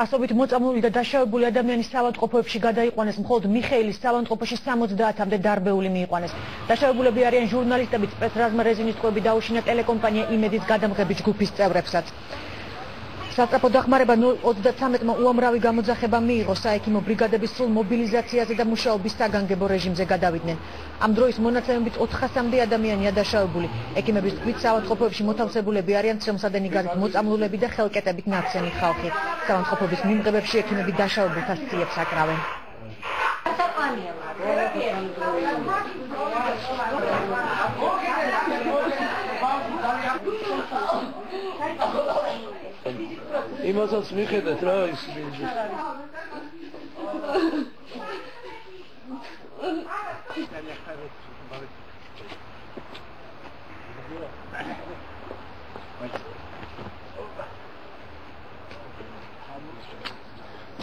ასობით მოწამლული და დაშავებული ადამიანის საავადმყოფოებში გადაიყვანეს, მხოლოდ მიხეილის საავადმყოფოში 70-მდე დარბეული მიიყვანეს. დაშავებულები არიან ჟურნალისტები, სპეცრაზმა რეზინის ტყვეები დაუშინა ტელეკომპანია იმედის გადამღების ჯგუფის წევრებსაც. სასწრაფო დახმარება 0-33-მა უამრავი გამოძახება მიიღო, საექიმო ბრიგადების სრულ მობილიზაციაზე და მუშაობის საგანგებო რეჟიმზე გადავიდნენ. ამ დროის მონაცემებით 400-მდე ადამიანია დაშავებული. ექიმების თქმით, საავადმყოფოებში მოთავსებულები არიან ცრემლსადენი გაზით მოწამლულები და ხელკეტებით ნაცემი ხალხი. საავადმყოფობის მიმღებებში ექიმები დაშავებულთა სციებს აკრავენ. იმასაც მიხედეთ რა ის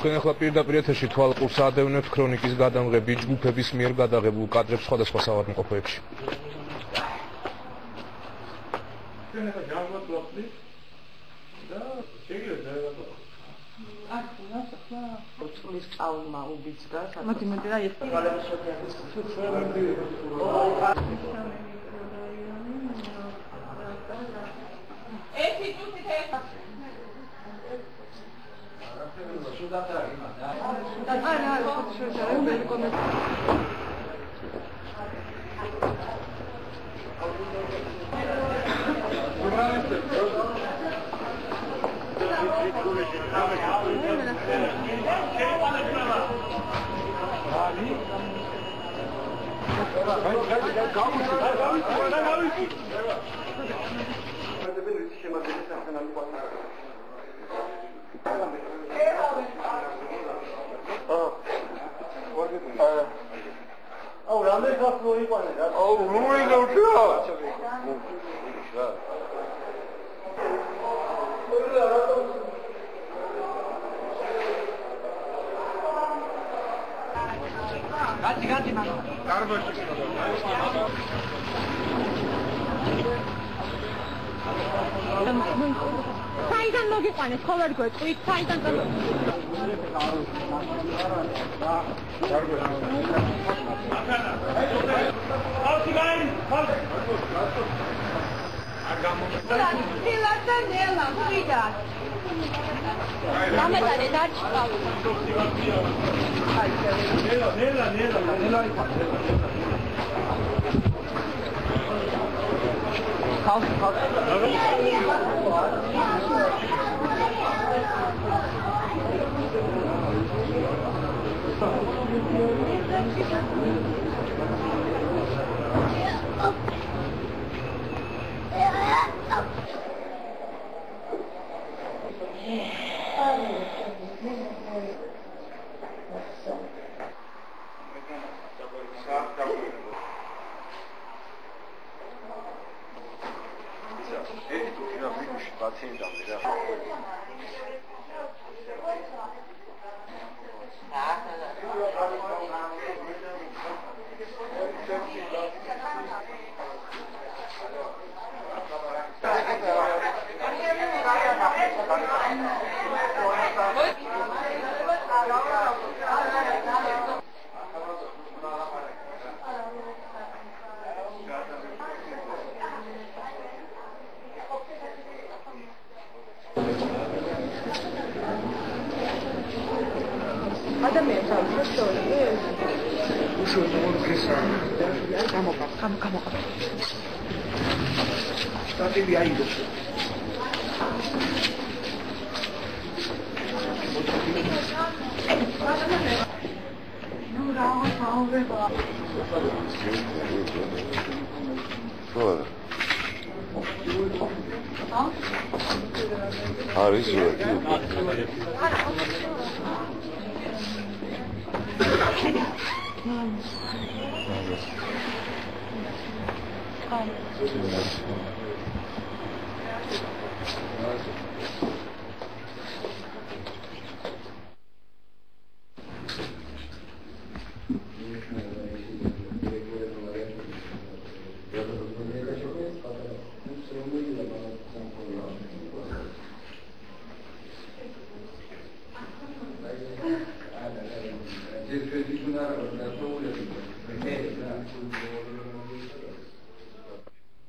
თქვენ ახლა პირდაპირ ეთერში თვალყურს ადევნებთ ქრონიკის გადამღების ჯგუფების მიერ გადაღებულ კადრებს სხვადასხვა საავადმყოფოებში. Uçulis qalma ubicda. Მოდი რა ეს. ერთი თუთი თეფა. საიდან მოგიყვანეს ხოლმე გვეტყვით საიდან უნდა რა და პრობლემა